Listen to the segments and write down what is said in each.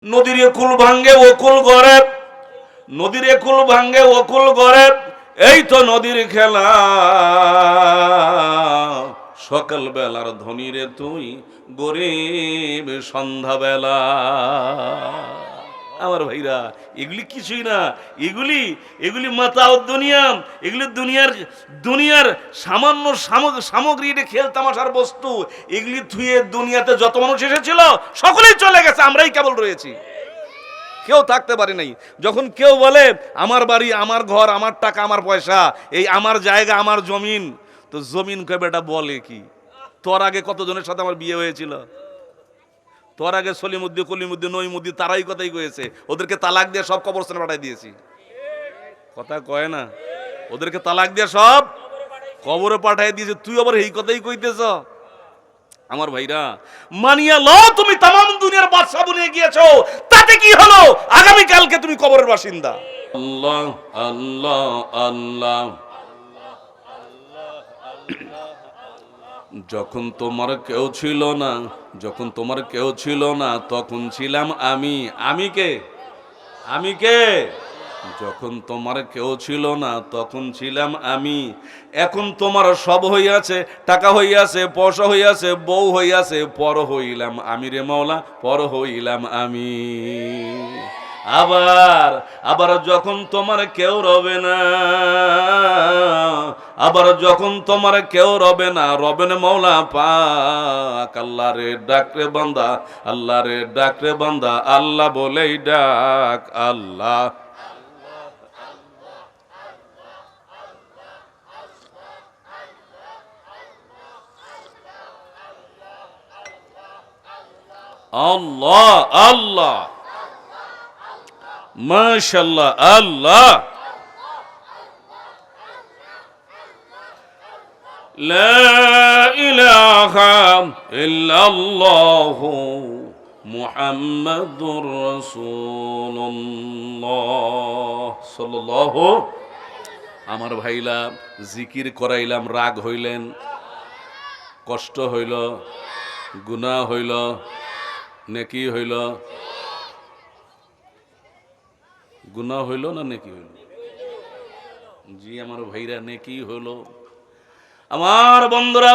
নদীর একুল ভাঙ্গে ওকুল গড়ে, নদীর একুল ভাঙ্গে ওকুল গড়ে, এই তো নদীর খেলা। সকাল বেলার ধনী রে তুই, গরিব সন্ধ্যাবেলা। আমার ভাইরা, এগুলি কিছুই না, এগুলি মাতাও দুনিয়া, এগুলি দুনিয়ার সামান্য সামগ্রী, এটা খেল তামাশার বস্তু। এগুলি থুয়ে দুনিয়াতে যত মানুষ এসেছিল সকলেই চলে গেছে, আমরাই কেবল রয়েছি, কেউ থাকতে পারি নাই। যখন কেউ বলে আমার বাড়ি, আমার ঘর, আমার টাকা, আমার পয়সা, এই আমার জায়গা, আমার জমিন, তো জমিন কে বেটা বলে কি? তোর আগে কতজনের সাথে আমার বিয়ে হয়েছিল, তোর আগে সলিমুদ্দি, কলিমুদ্দি, নইমুদ্দি, তারাই কথাই কয়েছে, ওদেরকে তালাক দিয়ে সব কবরস্থানে পাঠাই দিয়েছি। কথা কয় না, ওদেরকে তালাক দিয়ে সব কবরে পাঠাই দিয়েছে, তুই আবার এই কথাই কইতেছ? আমার ভাইরা, মানিয়া ল, তুমি তামাম দুনিয়ার বাদশা বনিয়ে গিয়েছো, তাতে কি হলো? আগামী কালকে তুমি কবরের বাসিন্দা। আল্লাহ আল্লাহ আল্লাহ। যখন তোমার কেউ ছিল না, যখন তোমার কেউ ছিল না, তখন ছিলাম আমি। আমি কে? আমি কে? যখন তোমার কেউ ছিল না, তখন ছিলাম আমি। এখন তোমার সব হইয়াছে, টাকা হইয়াছে, পয়সা হইয়াছে, বউ হইয়াছে, পর হইলাম আমি রে মাওলা, পর হইলাম আমি। আবার আবার যখন তোমার কেউ রবে না, আবার যখন তোমার কেউ রবে না, রবেন মৌলা পাক। আল্লাহ রে ডাক রে বান্দা, আল্লাহ রে ডাক রে বান্দা, আল্লাহ বলেই ডাক। আল্লাহ আল্লাহ আল্লাহ, মাশাআল্লাহ, আল্লাহ। লা ইলাহা ইল্লাল্লাহু মুহাম্মাদুর রাসূলুল্লাহ সাল্লাল্লাহু। আমার ভাইলা, জিকির করাইলাম, রাগ হইলেন, কষ্ট হইল, গুনাহ হইল, নেকি হইল? গুনাহ হইল না নেকি হইল? জি আমার ভাইরা, নেকি হইল। আমার বন্ধুরা,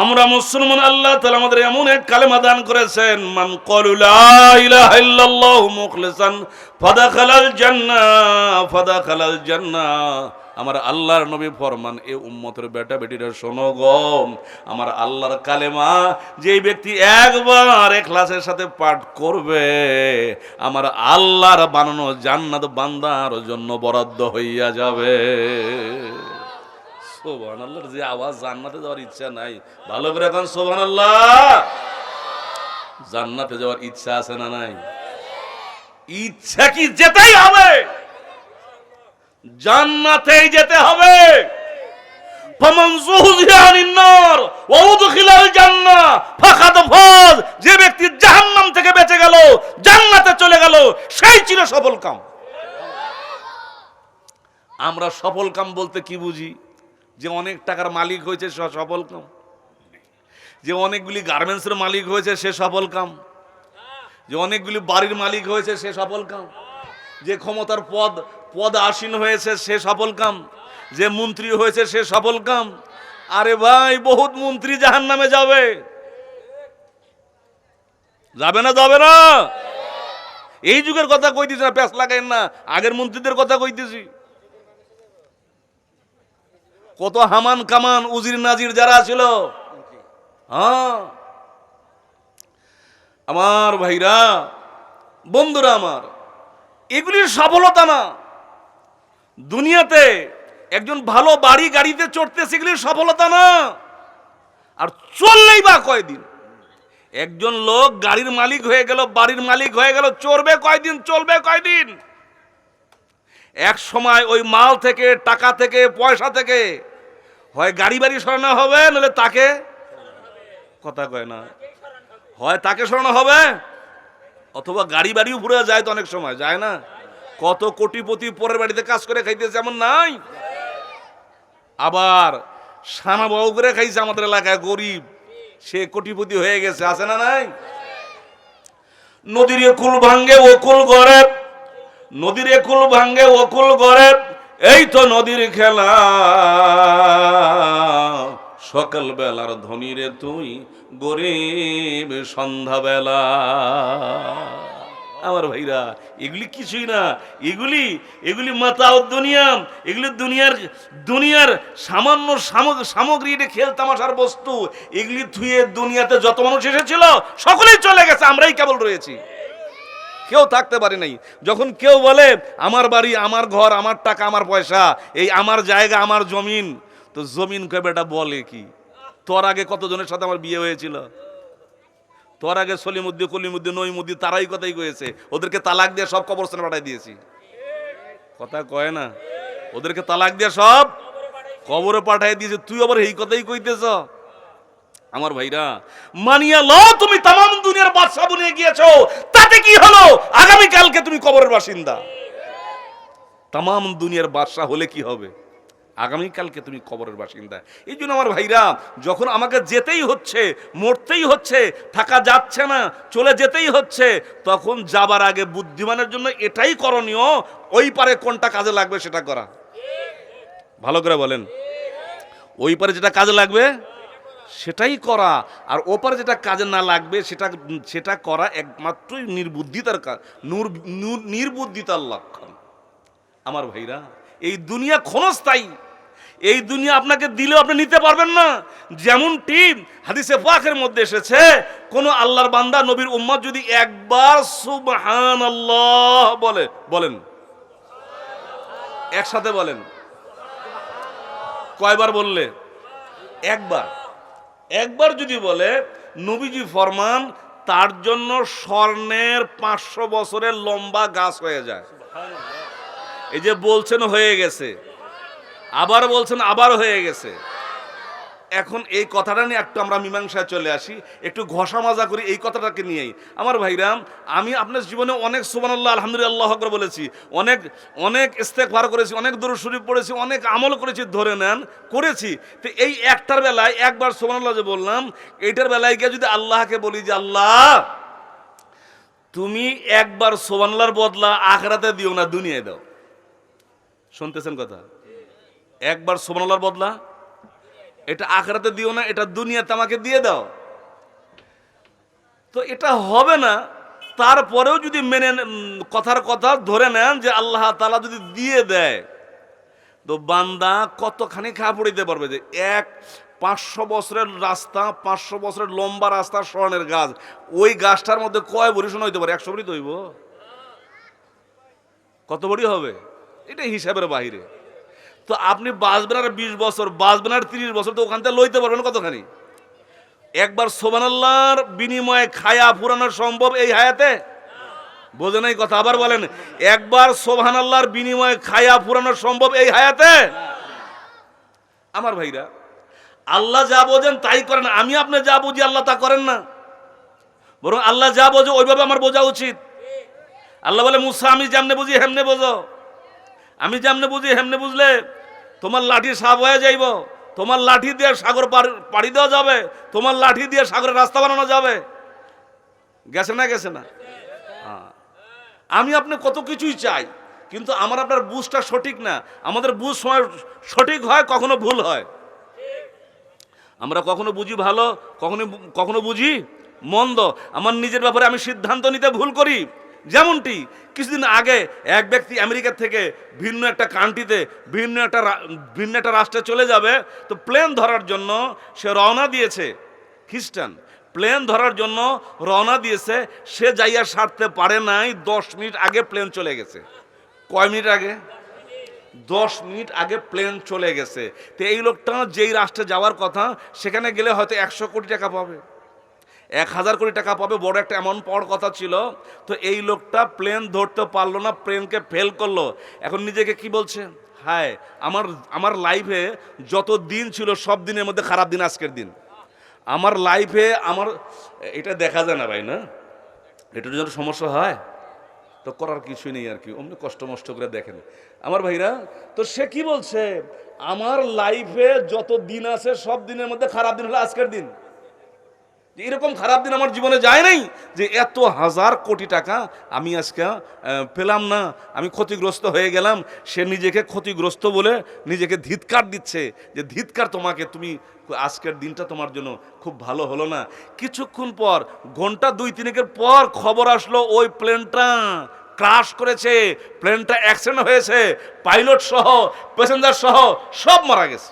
আমরা মুসলমান, আল্লাহ তাআলা আমাদের এমন এক কালেমা দান করেছেন, মান ক্বালা লা ইলাহা ইল্লাল্লাহু মুখলিসান ফাদাখালাল জান্নাহ, ফাদাখালাল জান্নাহ। আমার আল্লাহর নবী ফরমান, এ উম্মতের বেটা বেটিরা শোনো গো, আমার আল্লাহর কালেমা যে ব্যক্তি একবার ইখলাসের সাথে পাঠ করবে, আমার আল্লাহর বানানো জান্নাত বান্দার জন্য বরাদ্দ হইয়া যাবে। সুবহানাল্লাহ। যে আওয়াজ, জান্নাতে যাওয়ার ইচ্ছা নাই, ভালো করে এখন সুবহানাল্লাহ। জান্নাতে যাওয়ার ইচ্ছা আছে না নাই? ইচ্ছা কি যেতেই হবে, জান্নাতেই যেতে হবে। ফামান যুহজিহা আনিন নার ওয়া উদখিলাল জান্নাহ ফাকাদ ফাজ। যে ব্যক্তি জাহান্নাম থেকে বেঁচে গেল, জান্নাতে চলে গেল, সেই ছিল সফল কাম। আমরা সফল কাম বলতে কি বুঝি? যে অনেক টাকার মালিক হয়েছে সে সফল কাম, যে অনেকগুলি গার্মেন্টসের মালিক হয়েছে সে সফল কাম, যে অনেকগুলি বাড়ির মালিক হয়েছে সে সফল কাম, যে ক্ষমতার পদ আসীন হয়েছে সে সফল কাম, যে মন্ত্রী হয়েছে সে সফল কাম। আরে ভাই, বহুত মন্ত্রী জাহান্নামে যাবে, যাবে না? যাবে না? এই যুগের কথা কইতেছি না, প্যাস লাগাইন না, আগের মন্ত্রীদের কথা কইতেছি। কত হামান কামান, উজির নাজির যারা ছিল, হ্যাঁ আমার ভাইরা, বন্ধুরা আমার, এগুলির সফলতা না। দুনিয়াতে একজন ভালো বাড়ি গাড়িতে চড়তে সেগুলির সফলতা না। আর চললেই বা কয়দিন? একজন লোক গাড়ির মালিক হয়ে গেল, বাড়ির মালিক হয়ে গেল, চড়বে কয়দিন, চলবে কয়দিন? এক সময় ওই মাল থেকে, টাকা থেকে, পয়সা থেকে হয় গাড়ি বাড়ি সরানো হবে, নাহলে তাকে, কথা কয় না, হয় তাকে সরানো হবে, অথবা গাড়ি বাড়িও পুরো যায়, তো অনেক সময় যায় না? কত কোটিপতি পরের বাড়িতে কাজ করে খাইতেছে, এমন নাই? আবার সানা বউ করে খাইছে আমাদের এলাকায়, গরিব, সে কোটিপতি হয়ে গেছে, আছে না নাই? নদীর কুল ভাঙ্গে ওকুল গড়ে, নদীর কুল ভাঙ্গে ওকুল গড়ে, এই তো নদীর খেলা। সকাল বেলার ধনী রে তুই, গরিব সন্ধ্যাবেলা। আমার ভাইরা, এগুলি কিছুই না, এগুলি মাতাউ দুনিয়া, এগুলি দুনিয়ার সামান্য সামগ্রী, এটা খেল তামাশার বস্তু। এগুলি থুয়ে দুনিয়াতে যত মানুষ এসেছিল সকলেই চলে গেছে, আমরাই কেবল রয়েছি, কেউ থাকতে পারে নাই। যখন কেউ বলে আমার বাড়ি, আমার ঘর, আমার টাকা, আমার পয়সা, এই আমার জায়গা, আমার জমিন, তো জমিন কে বেটা বলে কি? তোর আগে কতজনের সাথে আমার বিয়ে হয়েছিল, তোর আগে সলিমুদ্দি, কলিমুদ্দি, নইমুদ্দি, তারাই কথাই কয়েছে, ওদেরকে তালাক দিয়ে সব কবরস্থানে পাঠাই দিয়েছি। কথা কয় না, ওদেরকে তালাক দিয়ে সব কবরে পাঠাই দিয়েছে, তুই আবার এই কথাই কইতেছ? আমার ভাইরা, মানিয়া ল, তুমি তামাম দুনিয়ার বাদশা বনে গিয়েছো, তাতে কি হলো? আগামী কালকে তুমি কবরের বাসিন্দা। তামাম দুনিয়ার বাদশা হলে কি হবে? আগামী কালকে তুমি কবরের বাসিন্দা। এই জন্য আমার ভাইরা, যখন আমাকে যেতেই হচ্ছে, মরতেই হচ্ছে, থাকা যাচ্ছে না, চলে যেতেই হচ্ছে, তখন যাবার আগে বুদ্ধিমানের জন্য এটাই করণীয়, ওই পারে কোনটা কাজে লাগবে সেটা করা। ভালো করে বলেন, ওই পারে যেটা কাজে লাগবে সেটাই করা, আর ওপারে যেটা কাজে না লাগবে সেটা করা একমাত্রই নির্বুদ্ধিতার কাজ, নির্বুদ্ধিতার লক্ষণ। আমার ভাইরা, এই দুনিয়া ক্ষণস্থায়ী, এই দুনিয়া আপনাকে দিলেও আপনি নিতে পারবেন না। যেমনটি হাদিসে পাকের মধ্যে এসেছে, কোন আল্লাহর বান্দা, নবীর উম্মত যদি একবার সুবহানাল্লাহ বলেন, একসাথে বলেন, কয়বার বললে? একবার যদি বলে, নবীজি ফরমান তার জন্য স্বর্ণের 500 বছরের লম্বা গাছ হয়ে যায়। এই যে বলছেন হয়ে গেছে, আবার বলছেন আবার হয়ে গেছে। এখন এই কথাটা নিয়ে একটু আমরা মীমাংসায় চলে আসি, একটু ঘষা মাজা করি এই কথাটাকে নিয়েই। আমার ভাইরাম, আমি আপনার জীবনে অনেক সুবহানাল্লাহ, আলহামদুলিল্লাহ, আল্লাহু আকবার বলেছি, অনেক ইস্তেগফার করেছি, অনেক দুরূদ শরীফ পড়েছি, অনেক আমল করেছি, ধরে নেন করেছি। তো এই একটার বেলায় একবার সুবহানাল্লাহ যে বললাম, এইটার বেলায় গিয়ে যদি আল্লাহকে বলি যে আল্লাহ, তুমি একবার সুবহানাল্লাহর বদলা আখিরাতে দিও না, দুনিয়ায় দাও। শুনতেছেন কথা? একবার সুবহানাল্লাহর বদলা এটা আখিরাতে দিও না, এটা দুনিয়াতে আমাকে দিয়ে দাও। তো এটা হবে না, তারপরেও যদি কথার কথা ধরে নেন যে আল্লাহ তাআলা যদি দিয়ে দেয়, তো বান্দা কতখানি খারাপ পড়িতে পারবে? যে 500 বছরের রাস্তা, 500 বছরের লম্বা রাস্তা, স্বর্ণের গাছ, ওই গাছটার মধ্যে কয় ভরি সোনা হইতে পারে? 100 ভরি তো হইব। কত ভরি হবে? এটা হিসাবের বাইরে। তো আপনি বাঁচবেন আর 20 বছর, বাঁচবেন আর 30 বছর, তো ওখান থেকে লইতে পারবেন কতখানি? একবার সুবহানাল্লাহর বিনিময়ে খায়া ফুরানো সম্ভব এই হায়াতে? বোঝে নাই কথা, আবার বলেন, একবার সুবহানাল্লাহর বিনিময়ে খায়া ফুরানো সম্ভব এই হায়াতে? আমার ভাইরা, আল্লাহ যা বোঝেন তাই করেন, আমি আপনি যা বুঝি আল্লাহ তা করেন না, বরং আল্লাহ যা বোঝে ওইভাবে আমার বোঝা উচিত। আল্লাহ বলে, মুসা আমি যেমনে বুঝি হেমনে বোঝো, আমি যেমনে বুঝি হেমনে বুঝলে তোমার লাঠি সাপ হয়ে যাইব, তোমার লাঠি দিয়ে সাগর পাড়ি দেওয়া যাবে, তোমার লাঠি দিয়ে সাগরের রাস্তা বানানো যাবে। গেছে না? আমি আপনি কত কিছুই চাই, কিন্তু আমার আপনার বুঝটা সঠিক না। আমাদের বুঝ সময় সঠিক হয়, কখনো ভুল হয়। আমরা কখনো বুঝি ভালো, কখনো বুঝি মন্দ। আমার নিজের ব্যাপারে আমি সিদ্ধান্ত নিতে ভুল করি। যেমনটি কিছুদিন আগে এক ব্যক্তি আমেরিকা থেকে ভিন্ন একটা কান্ট্রিতে, ভিন্ন একটা রাষ্ট্রে চলে যাবে, তো প্লেন ধরার জন্য সে রওনা দিয়েছে। খ্রিস্টান, প্লেন ধরার জন্য রওনা দিয়েছে, সে যাইয়া সারতে পারে নাই, 10 মিনিট আগে প্লেন চলে গেছে। কয় মিনিট আগে? 10 মিনিট আগে প্লেন চলে গেছে। তো এই লোকটা যেই রাষ্ট্রে যাওয়ার কথা, সেখানে গেলে হয়তো 100 কোটি টাকা পাবে, 1000 কোটি টাকা পাবে, বড় একটা অ্যামাউন্ট পাওয়ার কথা ছিল। তো এই লোকটা প্লেন ধরতে পারলো না, প্লেনকে ফেল করলো। এখন নিজেকে কি বলছে? হায়, আমার লাইফে যত দিন ছিল সব দিনের মধ্যে খারাপ দিন আজকের দিন। আমার লাইফে এটা দেখা যায় না ভাই, না? এটার জন্য সমস্যা হয় তো করার কিছুই নেই আর কি, অমনি কষ্ট মষ্ট করে দেখেন। আমার ভাইরা, তো সে কি বলছে? আমার লাইফে যত দিন আছে সব দিনের মধ্যে খারাপ দিন হলো আজকের দিন। এরকম খারাপ দিন আমার জীবনে যায় নাই যে এত হাজার কোটি টাকা আমি আজকে পেলাম না, আমি ক্ষতিগ্রস্ত হয়ে গেলাম। সে নিজেকে ক্ষতিগ্রস্ত বলে নিজেকে ধিৎকার দিচ্ছে যে ধিৎকার তোমাকে, তুমি আজকের দিনটা তোমার জন্য খুব ভালো হলো না। কিছুক্ষণ পর, ঘন্টা 2-3 পর খবর আসলো ওই প্লেনটা ক্রাশ করেছে, প্লেনটা অ্যাক্সিডেন্ট হয়েছে, পাইলট সহ প্যাসেঞ্জার সহ সব মারা গেছে।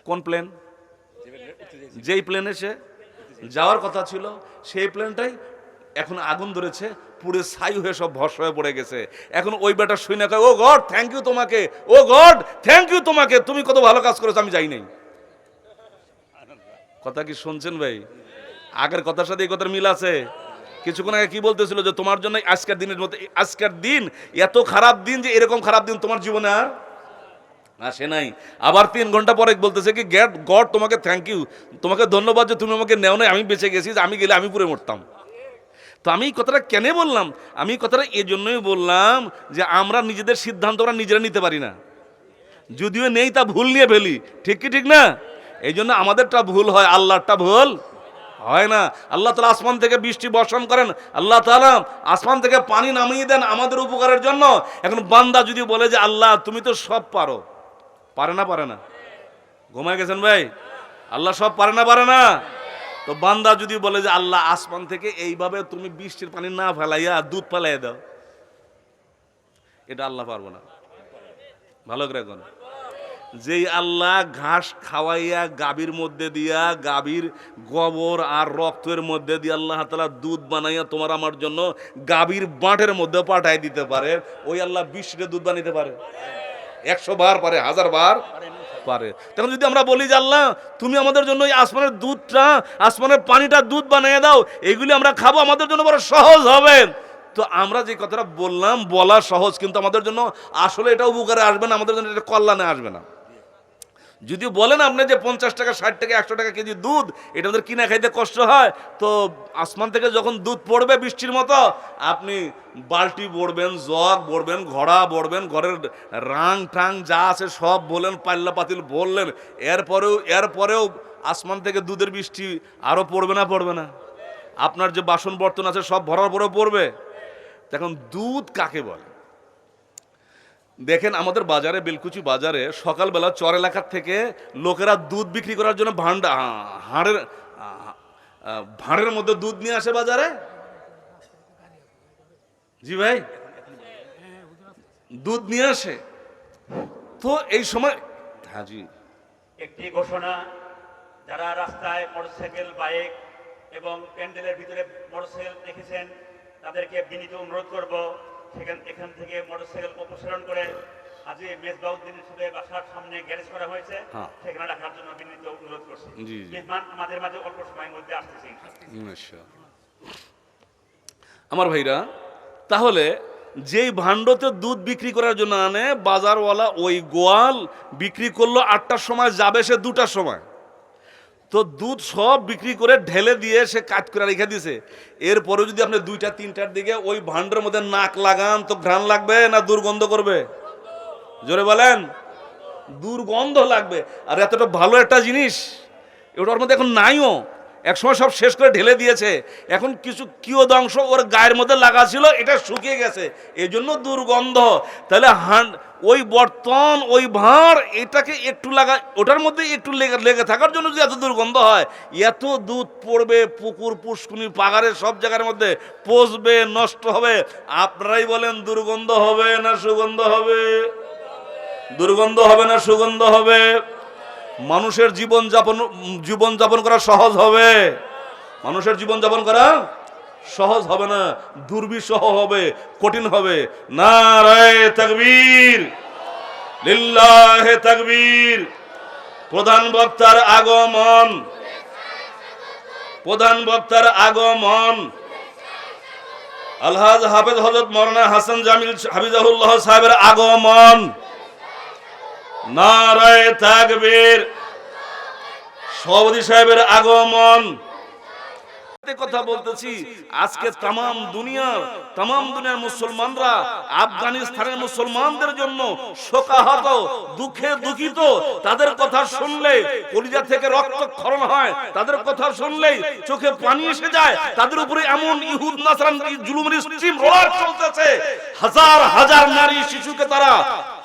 কোন প্লেন? যেই প্লেনে সে যাওয়ার কথা ছিল সেই প্লেনটাই এখন আগুন ধরেছে, পুরো ছাই হয়ে সব ভস্ম হয়ে পড়ে গেছে। এখন ওই বেটা শুনে কয়, ও গড থ্যাংক ইউ তোমাকে, ও গড থ্যাংক ইউ তোমাকে, তুমি কত ভালো কাজ করেছো, আমি যাই নাই। কথা কি শুনছেন ভাই? আগের কথার সাথে এই কথার মিল আছে। কিছুক্ষণ আগে কি বলতেছিল যে তোমার জন্য আজকের দিনের মতো, আজকের দিন এত খারাপ দিন যে এরকম খারাপ দিন তোমার জীবনে আর আসে নাই। আবার 3 ঘন্টা পরে বলতেছে কি গড তোমাকে থ্যাংক ইউ, তোমাকে ধন্যবাদ যে তুমি আমাকে নেও নাই, আমি বেঁচে গেছি, আমি গেলে আমি পুরো মরতাম। তো আমি এই কথাটা কেন বললাম? আমি এই কথাটা এই জন্যই বললাম যে আমরা নিজেদের সিদ্ধান্ত আমরা নিজেরা নিতে পারি না, যদিও নেই তা ভুল নিয়ে ফেলি, ঠিক কি ঠিক না? এই জন্য আমাদেরটা ভুল হয়, আল্লাহরটা ভুল হয় না। আল্লাহ তাআলা আসমান থেকে বৃষ্টি বর্ষণ করেন, আল্লাহ তাআলা আসমান থেকে পানি নামিয়ে দেন আমাদের উপকারের জন্য। এখন বান্দা যদি বলে যে আল্লাহ তুমি তো সব পারো, পারে না? পারে না? ঘুমায় গেছেন ভাই? আল্লাহ সব পারে না? পারে না? তো বান্দা যদি বলে যে আল্লাহ আসমান থেকে এইভাবে তুমি বৃষ্টির পানি না ফেলাইয়া দুধ ফেলাইয়া দাও, এটা আল্লাহ পারবো না। ভালো করে এখন, যেই আল্লাহ ঘাস খাওয়াইয়া গাভীর মধ্যে দিয়া, গাভীর গোবর আর রক্তের মধ্যে দিয়ে আল্লাহ তাআলা দুধ বানাইয়া তোমার আমার জন্য গাভীর বাঁটের মধ্যে পাঠাই দিতে পারে, ওই আল্লাহ বৃষ্টিতে দুধ বানাইতে পারে? 100 বার পারে, 1000 বার পারে। তখন যদি আমরা বলি যে আল্লাহ তুমি আমাদের জন্য এই আসমানের দুধটা, আসমানের পানিটা দুধ বানিয়ে দাও, এগুলি আমরা খাবো, আমাদের জন্য বড় সহজ হবে। তো আমরা যে কথাটা বললাম বলা সহজ, কিন্তু আমাদের জন্য আসলে এটা উপকারে আসবে না, আমাদের জন্য এটা কল্যাণে আসবে না। যদি বলেন আপনি যে 50 টাকা 60 টাকা 100 টাকা কেজি দুধ, এটা আমাদের কিনা খাইতে কষ্ট হয়, তো আসমান থেকে যখন দুধ পড়বে বৃষ্টির মতো, আপনি বালতি বড়বেন, জগ বড়বেন, ঘোড়া বড়বেন, ঘরের রাং টাং যা আছে সব বলেন, পাল্লা পাতিল বললেন, এরপরেও আসমান থেকে দুধের বৃষ্টি আরো পড়বে না? পড়বে না? আপনার যে বাসন বর্তন আছে সব ভরার পরেও পড়বে। এখন দুধ কাকে বলে? দেখেন আমাদের বাজারে, বেলকুচি বাজারে সকালবেলা চর এলাকার থেকে লোকেরা দুধ বিক্রি করার জন্য ভাঁড়ের মধ্যে দুধ নিয়ে আসে বাজারে। জি ভাই, দুধ নিয়ে আসে। তো এই সময় হ্যাঁ জি, একটি ঘোষণা, যারা রাস্তায় মোটরসাইকেল, বাইক এবং প্যান্ডেলের ভিতরে মোটরসাইকেল রেখেছেন তাদেরকে বিনীত অনুরোধ করব এখান থেকে মোটরসাইকেল অপসারণ করে আজকে মেজবাউদ্দিনের সাথে বাসার সামনে গ্যারেজ করা হয়েছে, সেখানে রাখার জন্য বিনীত অনুরোধ করছি। মেহমান আমাদের মাঝে অল্প সময়ের মধ্যে আসতেছি। আমার ভাইরা, তাহলে যেই ভাণ্ডতে দুধ বিক্রি করার জন্য আনে বাজারওয়ালা, ওই গোয়াল বিক্রি করলো 8টার সময়, যাবে সে 2টার সময়। তো দুধ সব বিক্রি করে ঢেলে দিয়ে সে কাট করে রেখে দিয়েছে। এরপরে যদি আপনি 2টা-3টার দিকে ওই ভাণ্ডের মধ্যে নাক লাগান, তো ঘ্রাণ লাগবে না দুর্গন্ধ করবে? জোরে বলেন। দুর্গন্ধ লাগবে। আর এতটা ভালো একটা জিনিস ওটার মধ্যে এখন নাইও, একসময় সব শেষ করে ঢেলে দিয়েছে। এখন কিছু কিয়দাংশ ওর গায়ের মধ্যে লাগা ছিল, এটা শুকিয়ে গেছে, এই জন্য দুর্গন্ধ। তাহলে ওই বর্তন, ওই ভাঁড়, এটাকে একটু লাগা, ওটার মধ্যে একটু লেগে থাকার জন্য যদি এত দুর্গন্ধ হয়, এত দুধ পড়বে পুকুর, পুষ্কুনি, পাগারের সব জায়গার মধ্যে পচবে, নষ্ট হবে। আপনারাই বলেন দুর্গন্ধ হবে না সুগন্ধ হবে? দুর্গন্ধ হবে না সুগন্ধ হবে? মানুষের জীবন যাপন করা সহজ হবে? মানুষের জীবন যাপন করা সহজ হবে না, দুর্বিষহ হবে, কঠিন হবে। নারায়ে তাকবীর, লিল্লাহে তাকবীর। প্রধান বক্তার আগমন, প্রধান বক্তার আগমন। আলহাজ হাফেজ হযরত মাওলানা হাসান জামিল হাফিজাহুল্লাহ সাহেবের আগমন। নারায়ে তাকবীর। সভাপতি সাহেবের আগমন। কথা বলতেছি, আজকে তাম দুনিয়ার মুসলমানরা আফগানিস্তানের মুসলমানদের জন্য শোকাহত, দুঃখে দুঃখিত। তাদের কথা শুনলে কলিজা থেকে রক্তক্ষরণ হয়, তাদের কথা শুনলেই চোখে পানি এসে যায়। তাদের উপরে এমন ইহুদ নাসরানি জুলুমের স্ট্রিম রোলার চলতেছে, হাজার হাজার নারী শিশুকে তারা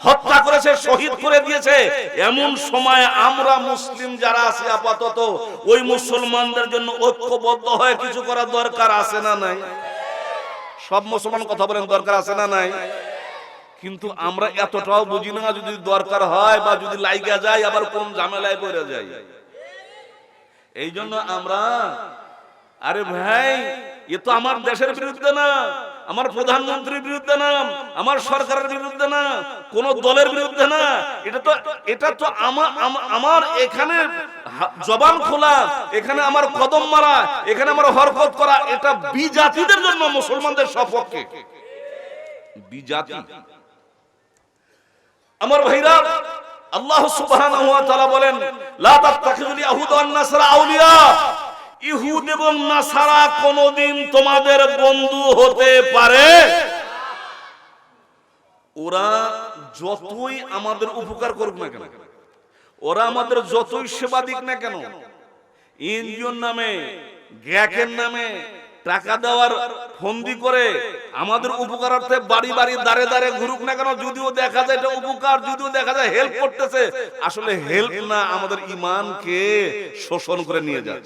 হত্যা করেছে, শহীদ করে দিয়েছে। এমন সময় আমরা মুসলিম যারা আছি আপাতত ওই মুসলমানদের জন্য ঐক্যবদ্ধ হয়ে কিছু করার দরকার আছে না নাই? সব মুসলমান কথা বলেন, দরকার আছে না নাই? কিন্তু আমরা এতটাও বুঝি না, যদি দরকার হয় বা যদি লাইগা যায় আবার কোন ঝামেলায় পড়ে যায়। এই জন্য আমরা, আরে ভাই, এ তো আমার দেশের বিরুদ্ধে না, আমার প্রধানমন্ত্রীর বিরুদ্ধে না, আমার সরকারের বিরুদ্ধে না, কোন দলের বিরুদ্ধে না। এটা তো আমার এখানে জবান খোলা, এখানে আমার কদম মারা, এখানে আমার হরকত করা, এটা বিজাতিদের জন্য, মুসলমানদের সপক্ষে বিজাতি। আমার ভাইরা, আল্লাহ সুবহানাহু ওয়া তাআলা বলেন, লা তাত্তাখিযুল ইয়াহুদ ওয়ান নাসারা আউলিয়া। ইহুদ এবং নাসারা কোনদিন তোমাদের বন্ধু হতে পারে। ওরা যতই আমাদের উপকার করুক না কেন, ওরা আমাদের যতই সেবা দিক না কেন, এনজিওর নামে, গ্যাকের নামে টাকা দেওয়ার ফন্দি করে আমাদের উপকারার্থে বাড়ি বাড়ি দাঁড়ে দাঁড়ে ঘুরুক না কেন, যদিও দেখা যায় এটা উপকার, যদিও দেখা যায় হেল্প করতেছে, আসলে হেল্প না, আমাদের ঈমানকে শোষণ করে নিয়ে যাচ্ছে।